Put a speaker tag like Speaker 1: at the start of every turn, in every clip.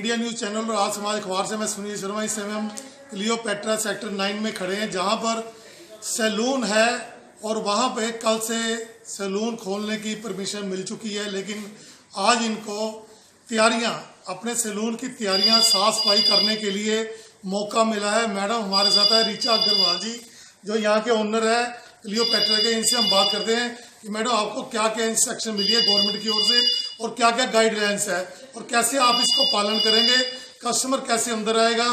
Speaker 1: India news channel और आज समाज अखबार से मैं सुनील शर्मा। इस समय हम क्लियोपेट्रा सेक्टर 9 में खड़े हैं, जहां पर सैलून है और वहां पे कल से सैलून खोलने की परमिशन मिल चुकी है, लेकिन आज इनको तैयारियां, अपने सैलून की तैयारियां, साफ सफाई करने के लिए मौका मिला है। मैडम हमारे साथ है ऋचा अग्रवाल जी, जो यहाँ के ओनर है क्लियोपेट्रा के। इनसे हम बात करते हैं कि मैडम आपको क्या क्या इंस्ट्रक्शन मिली है गवर्नमेंट की ओर से और क्या क्या गाइडलाइंस है और कैसे आप इसको पालन करेंगे, कस्टमर कैसे अंदर आएगा,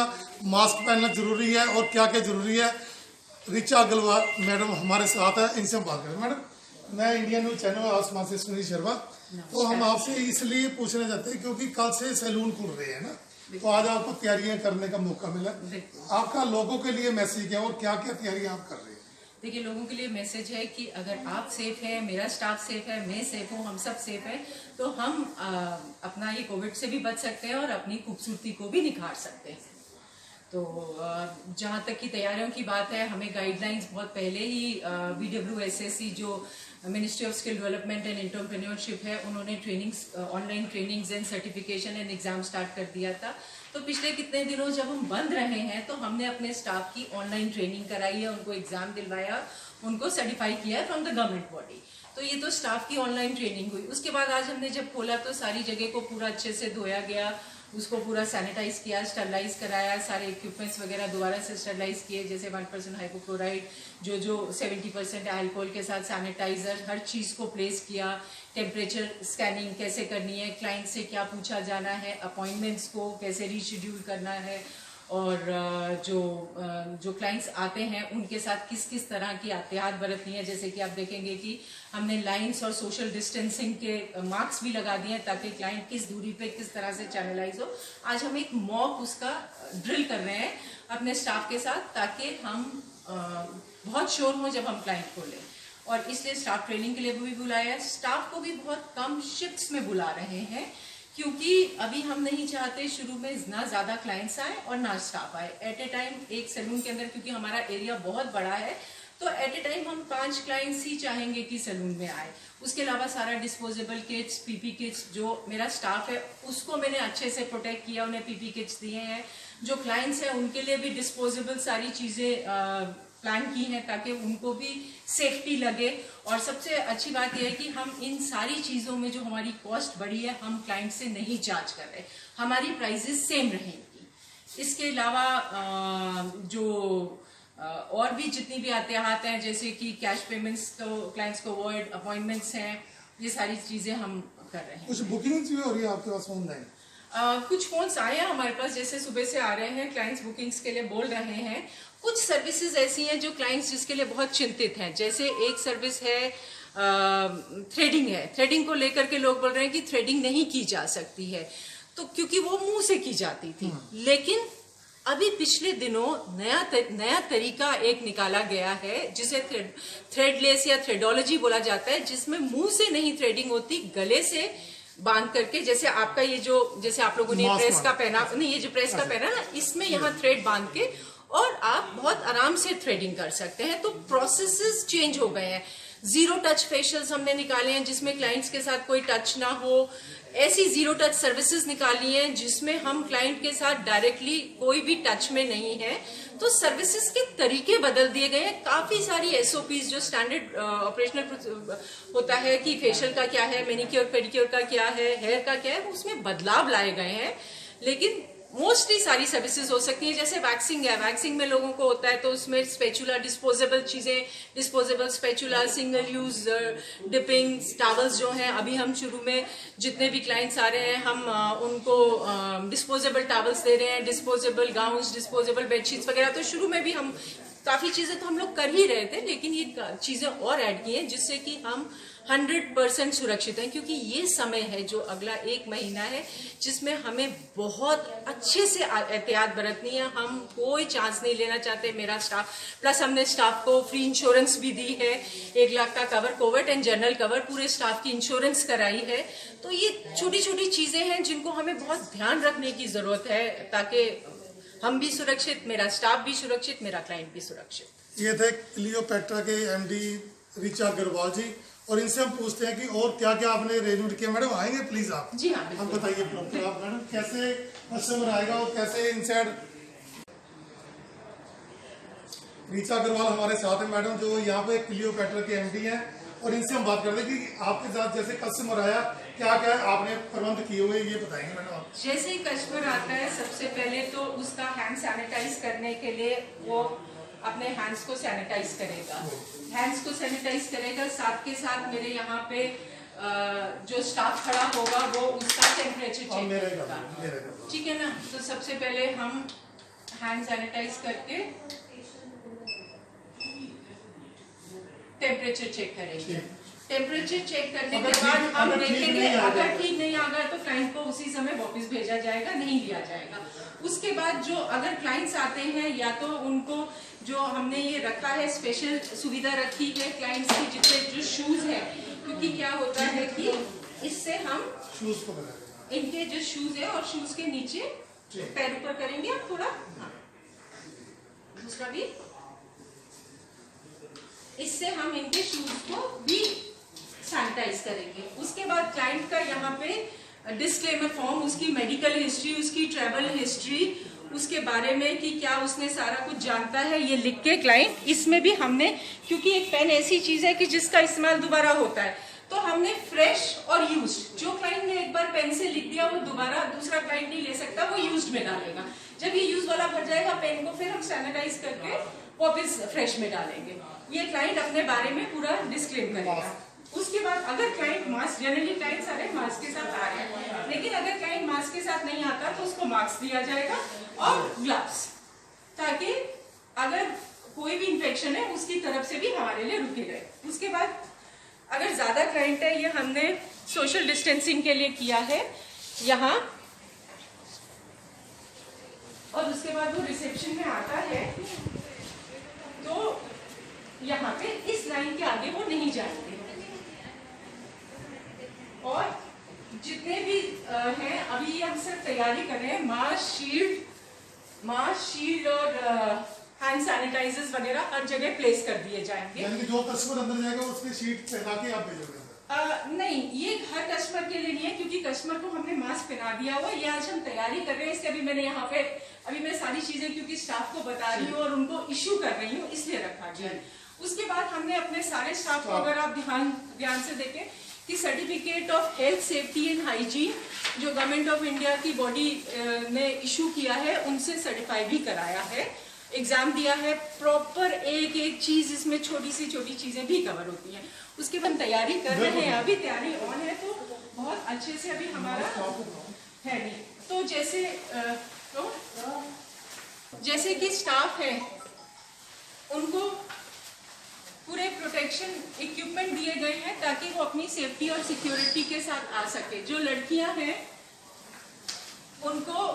Speaker 1: मास्क पहनना जरूरी है और क्या क्या जरूरी है। ऋचा अग्रवाल मैडम हमारे साथ है, इनसे हम बात करें। मैडम मैं इंडिया न्यूज चैनल आसमान से सुनील शर्मा, तो हम आपसे इसलिए पूछना चाहते हैं क्योंकि कल से सैलून खुल रहे हैं ना, तो आज आपको तैयारियां करने का मौका मिला। आपका लोगों के लिए मैसेज क्या और क्या क्या तैयारियां आप कर रहे हैं?
Speaker 2: देखिए, लोगों के लिए मैसेज है कि अगर आप सेफ हैं, मेरा स्टाफ सेफ है, मैं सेफ हूँ, हम सब सेफ हैं, तो हम अपना ये कोविड से भी बच सकते हैं और अपनी खूबसूरती को भी निखार सकते हैं। तो जहाँ तक की तैयारियों की बात है, हमें गाइडलाइंस बहुत पहले ही BWSSC जो ministry of skill development and entrepreneurship है, उन्होंने trainings, online trainings and certification and exam start कर दिया था। तो पिछले कितने दिनों जब हम बंद रहे हैं, तो हमने अपने स्टाफ की ऑनलाइन ट्रेनिंग कराई है, उनको एग्जाम दिलवाया, उनको सर्टिफाई किया है फ्रॉम द गवर्नमेंट बॉडी। तो ये तो स्टाफ की ऑनलाइन ट्रेनिंग हुई। उसके बाद आज हमने जब खोला तो सारी जगह को पूरा अच्छे से धोया गया, उसको पूरा सैनिटाइज किया, स्टरलाइज कराया, सारे इक्विपमेंट्स वगैरह दोबारा से स्टरलाइज किए, जैसे 1% हाइपोक्लोराइड, जो 70% अल्कोहल के साथ सैनिटाइजर, हर चीज़ को प्लेस किया। टेम्परेचर स्कैनिंग कैसे करनी है, क्लाइंट से क्या पूछा जाना है, अपॉइंटमेंट्स को कैसे रीशेड्यूल करना है, और जो क्लाइंट्स आते हैं उनके साथ किस किस तरह की एहतियात बरतनी है। जैसे कि आप देखेंगे कि हमने लाइंस और सोशल डिस्टेंसिंग के मार्क्स भी लगा दिए हैं ताकि क्लाइंट किस दूरी पे किस तरह से चैनलाइज हो। आज हम एक मॉक उसका ड्रिल कर रहे हैं अपने स्टाफ के साथ, ताकि हम बहुत श्योर हों जब हम क्लाइंट को लें, और इसलिए स्टाफ ट्रेनिंग के लिए भी बुलाया है। स्टाफ को भी बहुत कम शिफ्ट्स में बुला रहे हैं, क्योंकि अभी हम नहीं चाहते शुरू में ना ज़्यादा क्लाइंट्स आए और ना स्टाफ आए एट ए टाइम एक सैलून के अंदर, क्योंकि हमारा एरिया बहुत बड़ा है, तो एट ए टाइम हम 5 क्लाइंट्स ही चाहेंगे कि सैलून में आए। उसके अलावा सारा डिस्पोजेबल किट्स, पीपी किट्स, जो मेरा स्टाफ है उसको मैंने अच्छे से प्रोटेक्ट किया, उन्हें पीपी किट्स दिए हैं। जो क्लाइंट्स हैं उनके लिए भी डिस्पोजेबल सारी चीज़ें प्लान की है ताकि उनको भी सेफ्टी लगे। और सबसे अच्छी बात यह है कि हम इन सारी चीज़ों में जो हमारी कॉस्ट बढ़ी है, हम क्लाइंट से नहीं चार्ज कर रहे, हमारी प्राइसेस सेम रहेंगी। इसके अलावा और भी जितनी भी एहतियात हैं, जैसे कि कैश पेमेंट्स तो क्लाइंट्स को अवॉइड, अपॉइंटमेंट्स हैं, ये सारी चीज़ें हम कर रहे हैं।
Speaker 1: कुछ बुकिंग्स भी हो रही है आपके पास ऑनलाइन?
Speaker 2: कुछ फोन्स आए हैं हमारे पास, जैसे सुबह से आ रहे हैं, क्लाइंट्स बुकिंग्स के लिए बोल रहे हैं। कुछ सर्विसेज ऐसी हैं जो क्लाइंट्स जिसके लिए बहुत चिंतित हैं, जैसे एक सर्विस है थ्रेडिंग है। थ्रेडिंग को लेकर के लोग बोल रहे हैं कि थ्रेडिंग नहीं की जा सकती है, तो क्योंकि वो मुंह से की जाती थी। लेकिन अभी पिछले दिनों नया तरीका एक निकाला गया है, जिसे थ्रेडलेस या थ्रेडोलॉजी बोला जाता है, जिसमें मुंह से नहीं थ्रेडिंग होती, गले से बांध करके, जैसे आपका ये जो, जैसे आप लोगों ने प्रेस का पहना, नहीं ये जो प्रेस का पहना ना, इसमें यहाँ थ्रेड बांध के और आप बहुत आराम से थ्रेडिंग कर सकते हैं। तो प्रोसेसेस चेंज हो गए हैं। 0 टच फेशियल्स हमने निकाले हैं जिसमें क्लाइंट्स के साथ कोई टच ना हो। ऐसी 0 टच सर्विसेज निकाली हैं जिसमें हम क्लाइंट के साथ डायरेक्टली कोई भी टच में नहीं है। तो सर्विसेज के तरीके बदल दिए गए हैं। काफी सारी SOPs जो स्टैंडर्ड ऑपरेशनल होता है कि फेशियल का क्या है, मैनिक्योर पेडिक्योर का क्या है, हेयर का क्या है, उसमें बदलाव लाए गए हैं। लेकिन मोस्टली सारी सर्विसेज हो सकती है। जैसे वैक्सिंग है, वैक्सिंग में लोगों को होता है तो उसमें स्पेचुला, डिस्पोजेबल चीजें, disposable spatula, single use dipping towels जो हैं, अभी हम शुरू में जितने भी क्लाइंट्स आ रहे हैं हम उनको डिस्पोजेबल टॉवल्स दे रहे हैं, डिस्पोजेबल गाउन्स, डिस्पोजेबल बेडशीट्स वगैरह। तो शुरू में भी हम काफी चीजें तो हम लोग कर ही रहे थे, लेकिन ये चीजें और ऐड की हैं जिससे कि हम 100% सुरक्षित हैं, क्योंकि ये समय है जो अगला 1 महीना है जिसमें हमें बहुत अच्छे से एहतियात बरतनी है। हम कोई चांस नहीं लेना चाहते, मेरा स्टाफ, प्लस हमने स्टाफ को फ्री इंश्योरेंस भी दी है, 1 लाख का cover, Covid and general cover, पूरे स्टाफ की इंश्योरेंस कराई है। तो ये छोटी छोटी चीजें हैं जिनको हमें बहुत ध्यान रखने की जरूरत है, ताकि हम भी सुरक्षित, मेरा स्टाफ भी सुरक्षित, मेरा क्लाइंट भी सुरक्षित।
Speaker 1: ये थे क्लियोपेट्रा के MD ऋचा अग्रवाल जी, और इनसे हम पूछते हैं कि और क्या क्या आपने अरेंजमेंट किया। मैडम आएंगे प्लीज आप?
Speaker 2: जी हाँ,
Speaker 1: हम
Speaker 2: बिल्कुल।
Speaker 1: बताइए प्रॉपर आप मैडम कैसे कस्टमर आएगा और कैसे इनसाइड। रीचा अग्रवाल हमारे साथ है मैडम, जो यहाँ पे क्लियोपैट्रा के एमडी हैं, और इनसे हम बात करते हैं कि आपके साथ जैसे कस्टमर आया क्या क्या आपने प्रबंध किए हुए ये बताएंगे मैडम आप।
Speaker 2: जैसे ही कस्टमर आता है सबसे पहले तो उसका हैंड सैनिटाइज करने के लिए वो अपने हैंड्स को सैनिटाइज करेगा, साथ के साथ मेरे यहाँ पे जो स्टाफ खड़ा होगा वो उसका टेम्परेचर चेक करेगा, ठीक है ना। तो सबसे पहले हम हैंड सैनिटाइज करके टेम्परेचर चेक करेंगे। टेम्परेचर चेक करने के बाद हम देखेंगे, अगर ठीक नहीं आ गया तो क्लाइंट को उसी समय वापस भेजा जाएगा, नहीं लिया जाएगा। उसके बाद जो अगर क्लाइंट्स आते हैं या तो उनको जो हमने ये रखा है स्पेशल सुविधा रखी है क्लाइंट्स की, जितने जो शूज है, क्योंकि क्या होता है कि इससे हम
Speaker 1: शूज को
Speaker 2: इनके जो शूज है और शूज के नीचे पैर ऊपर करेंगे आप थोड़ा, दूसरा भी, इससे हम इनके शूज को भी सैनिटाइज करेंगे। उसके बाद क्लाइंट का यहाँ पे डिस्क्लेमर फॉर्म, उसकी मेडिकल हिस्ट्री, उसकी ट्रैवल हिस्ट्री, उसके बारे में कि क्या उसने सारा कुछ जानता है, ये लिख के क्लाइंट, इसमें भी हमने, क्योंकि एक पेन ऐसी चीज है कि जिसका इस्तेमाल दोबारा होता है, तो हमने फ्रेश और यूज्ड, जो क्लाइंट ने एक बार पेन से लिख दिया वो दोबारा दूसरा क्लाइंट नहीं ले सकता, वो यूज्ड में डालेगा। जब ये यूज वाला भर जाएगा पेन को फिर हम सैनिटाइज करके वापस फ्रेश में डालेंगे। ये क्लाइंट अपने बारे में पूरा डिस्क्लेम करेगा। उसके बाद अगर क्लाइंट मास्क, जनरली क्लाइंट सारे मास्क के साथ आ रहे हैं, लेकिन अगर क्लाइंट मास्क के साथ नहीं आता तो उसको मास्क दिया जाएगा और ग्लव्स, ताकि अगर कोई भी इंफेक्शन है उसकी तरफ से भी हमारे लिए रुके रहे। उसके बाद अगर ज्यादा क्लाइंट है, ये हमने सोशल डिस्टेंसिंग के लिए किया है यहाँ, और उसके बाद वो रिसेप्शन में आता है तो यहाँ पे इस लाइन के आगे वो नहीं जाएंगे। और जितने भी हैं अभी हम सब तैयारी कर रहे हैं, मास्क शील्ड और हैंड सैनिटाइजर्स वगैरह हर जगह प्लेस कर दिए जाएंगे।
Speaker 1: यानी कि जो कस्टमर अंदर जाएगा उसकी शीट पहना के आप भेजोगे?
Speaker 2: नहीं, ये हर कस्टमर के लिए नहीं है, क्योंकि कस्टमर को हमने मास्क पहना दिया हुआ। ये आज हम तैयारी कर रहे हैं, इसलिए अभी मैंने यहाँ पे मैं सारी चीजें क्योंकि स्टाफ को बता रही हूँ और उनको इश्यू कर रही हूँ, इसलिए रखा गया है। उसके बाद हमने अपने सारे स्टाफ को, अगर आप ध्यान से देखें, कि certificate of health safety and hygiene जो गवर्नमेंट ऑफ इंडिया की बॉडी ने इशू किया है, उनसे सर्टिफाई भी कराया है, एग्जाम दिया है, प्रॉपर एक एक चीज इसमें छोटी सी छोटी चीजें भी कवर होती हैं। उसके बाद तैयारी कर रहे हैं, अभी तैयारी ऑन है, तो बहुत अच्छे से अभी हमारा है नहीं। तो जैसे कि स्टाफ है उनको पूरे प्रोटेक्शन इक्विपमेंट दिए गए हैं ताकि वो अपनी सेफ्टी और सिक्योरिटी के साथ आ सके। जो लड़कियां हैं उनको,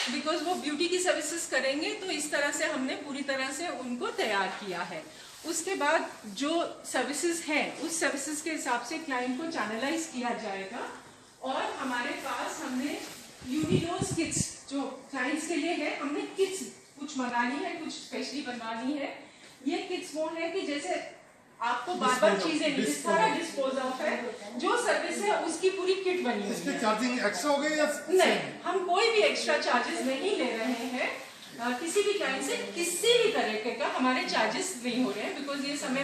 Speaker 2: बिकॉज वो ब्यूटी की सर्विसेज करेंगे, तो इस तरह से हमने पूरी तरह से उनको तैयार किया है। उसके बाद जो सर्विसेज हैं उस सर्विसेज के हिसाब से क्लाइंट को चैनलाइज किया जाएगा। और हमारे पास हमने यूनिडोज किट्स जो क्लाइंट्स के लिए है, हमने किट्स कुछ मंगानी है, कुछ स्पेशली बनवानी है। ये किट्स वो है कि जैसे आपको बार-बार चीजें नहीं, सारा डिस्पोज ऑफ है, जो सर्विस है उसकी पूरी किट बनी हुई है।
Speaker 1: इसके चार्जिंग एक्स्ट्रा हो गए या
Speaker 2: नहीं? हम कोई भी एक्स्ट्रा चार्जेस नहीं ले रहे हैं किसी भी क्लाइंट से, किसी भी तरीके का हमारे चार्जेस नहीं हो रहे हैं, बिकॉज ये समय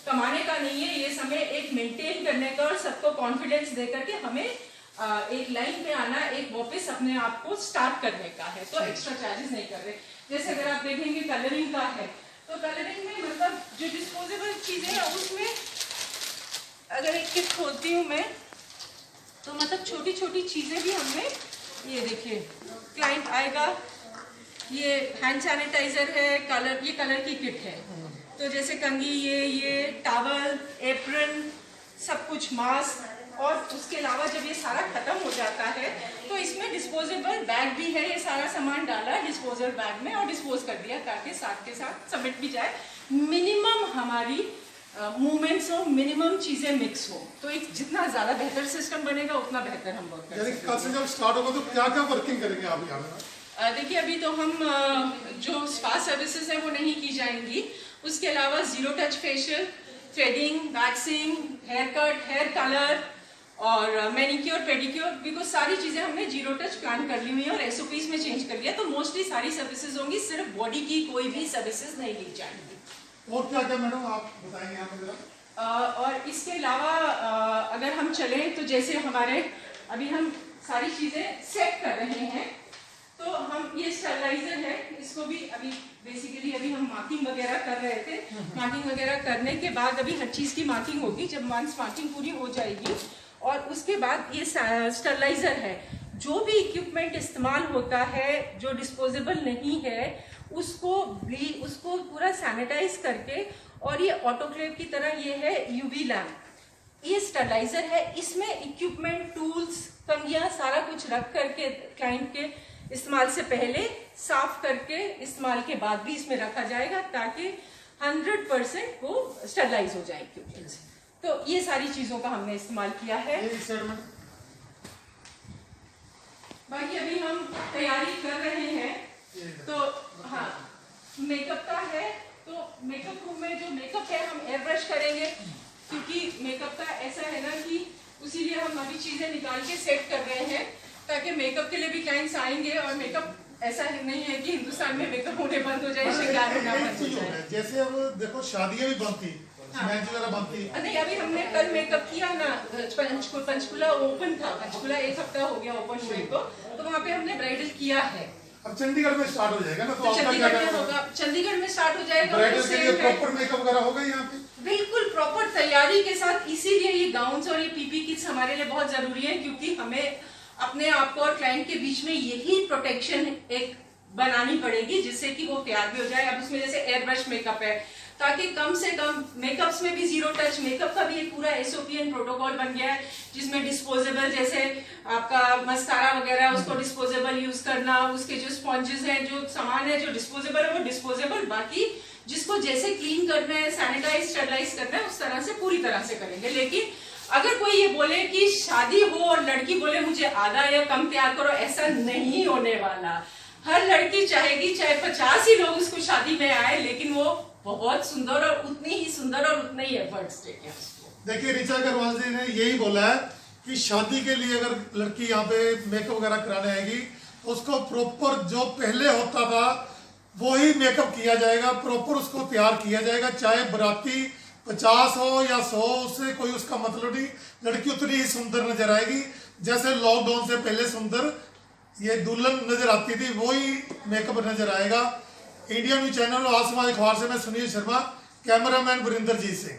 Speaker 2: कमाने का नहीं है, ये समय एक मेंटेन करने का और सबको कॉन्फिडेंस देकर के हमें एक लाइन पे आना, एक वापस अपने आप को स्टार्ट करने का है, तो एक्स्ट्रा चार्जेस नहीं कर रहे। जैसे अगर आप देखेंगे कलरिंग का है, तो कलरिंग में मतलब जो डिस्पोजेबल चीजें हैं उसमें अगर एक किट खोलती हूँ मैं, तो मतलब छोटी छोटी चीजें भी हमने, ये देखिए क्लाइंट आएगा, ये हैंड सैनिटाइजर है, कलर, ये कलर की किट है, तो जैसे कंघी, ये टॉवल, एप्रन, सब कुछ, मास्क, और उसके अलावा जब ये सारा खत्म हो जाता है तो इसमें डिस्पोजेबल बैग भी है, ये सारा सामान डाला डिस्पोजल बैग में और डिस्पोज कर दिया ताकि साथ के साथ सबमिट भी जाए। मिनिमम हमारी मूवमेंट्स हो, मिनिमम चीजें मिक्स हो, तो एक जितना ज्यादा बेहतर सिस्टम बनेगा उतना बेहतर हम वर्क करेंगे।
Speaker 1: कल से जब स्टार्ट होगा तो क्या क्या वर्किंग करेंगे आप यहाँ पे?
Speaker 2: देखिए अभी तो हम जो स्पा सर्विसेज है वो नहीं की जाएंगी, उसके अलावा zero touch facial, threading, waxing, hair cut, hair colour और मैनिक्योर, पेडिक्योर, बिकॉज सारी चीजें हमने जीरो टच प्लान कर ली हुई है और एसओपीज में चेंज कर लिया। तो मोस्टली सारी सर्विसेज होंगी, सिर्फ बॉडी की कोई भी सर्विसेज नहीं ली जाएंगी।
Speaker 1: और क्या क्या मैडम आप बताएंगे यहाँ पे जरा?
Speaker 2: और इसके अलावा अगर हम चलें तो जैसे हमारे अभी हम सारी चीजें सेट कर रहे हैं, तो हम ये स्टरलाइजर है, इसको भी अभी बेसिकली अभी हम मार्किंग वगैरह कर रहे थे। मार्किंग वगैरह करने के बाद अभी हर चीज की मार्किंग होगी, जब वंस मार्किंग पूरी हो जाएगी और उसके बाद ये स्टरलाइजर है। जो भी इक्विपमेंट इस्तेमाल होता है जो डिस्पोजेबल नहीं है उसको पूरा सैनिटाइज करके, और ये ऑटोक्लेव की तरह ये है यूवी लैम्प, ये स्टरलाइजर है। इसमें इक्विपमेंट, टूल्स, कंघियां सारा कुछ रख करके क्लाइंट के इस्तेमाल से पहले साफ करके इस्तेमाल के बाद भी इसमें रखा जाएगा ताकि 100% वो स्टरलाइज हो जाए इक्विपमेंट। तो ये सारी चीजों का हमने इस्तेमाल किया है। बाकी अभी हम तैयारी कर रहे हैं, तो हाँ मेकअप का है, तो मेकअप रूम में जो मेकअप है हम एयर ब्रश करेंगे, क्योंकि मेकअप का ऐसा है ना कि उसीलिए हम अभी चीजें निकाल के सेट कर रहे हैं ताकि मेकअप के लिए भी क्लाइंट्स आएंगे। और मेकअप ऐसा नहीं है कि हिंदुस्तान में मेकअप होने बंद हो जाए, श्रृंगार होना बंद हो जाए।
Speaker 1: जैसे अब देखो शादियां भी बनती, मैच वगैरह बनती।
Speaker 2: नहीं, अभी हमने कल मेकअप किया ना, पंचकुला ओपन था, पंचकुला 1 हफ्ता हो गया ओपन हुए को, तो वहाँ पे हमने ब्राइडल किया है।
Speaker 1: अब चंडीगढ़ में स्टार्ट हो जाएगा ना, तो
Speaker 2: चंडीगढ़ में होगा, चंडीगढ़ में स्टार्ट हो जाएगा।
Speaker 1: ब्राइडल के लिए प्रॉपर मेकअप वगैरह होगा यहाँ पे,
Speaker 2: बिल्कुल प्रॉपर तैयारी के साथ। इसीलिए ये गाउन्स और ये पीपी किट्स हमारे लिए बहुत जरूरी है, क्योंकि हमें अपने आप को और क्लाइंट के बीच में यही प्रोटेक्शन एक बनानी पड़ेगी जिससे कि वो तैयार भी हो जाए। अब उसमें जैसे एयर ब्रश मेकअप है, ताकि कम से कम मेकअप्स में भी जीरो टच मेकअप का भी एक पूरा एसओपी एंड प्रोटोकॉल बन गया है, जिसमें डिस्पोजेबल जैसे आपका मस्कारा वगैरह उसको डिस्पोजेबल यूज करना, उसके जो स्पॉन्जेस हैं, जो सामान है जो डिस्पोजेबल है वो डिस्पोजेबल, बाकी जिसको जैसे क्लीन करना है, सैनिटाइज, स्टरलाइज करना है उस तरह से पूरी तरह से करेंगे। लेकिन अगर कोई ये बोले कि शादी हो और लड़की बोले मुझे आधा या कम तैयार करो, ऐसा नहीं होने वाला। हर लड़की चाहेगी चाहे 50 ही लोग उसको शादी में आए, लेकिन वो बहुत सुंदर और उतनी ही सुंदर और उतने ही एफर्ट्स देके उसको।
Speaker 1: देखिए ऋचा अग्रवाल जी ने यही बोला है कि शादी के लिए अगर लड़की यहाँ पे मेकअप वगैरह कराने आएगी तो उसको प्रॉपर जो पहले होता था वही मेकअप किया जाएगा, प्रॉपर उसको तैयार किया जाएगा, चाहे बराती 50 हो या 100, उससे कोई उसका मतलब नहीं। लड़की उतनी ही सुंदर नजर आएगी जैसे लॉकडाउन से पहले सुंदर ये दुल्हन नजर आती थी, वही मेकअप नजर आएगा। इंडिया न्यूज चैनल और आसमानी अखबार से मैं सुनील शर्मा, कैमरामैन वरिंदर जीत सिंह।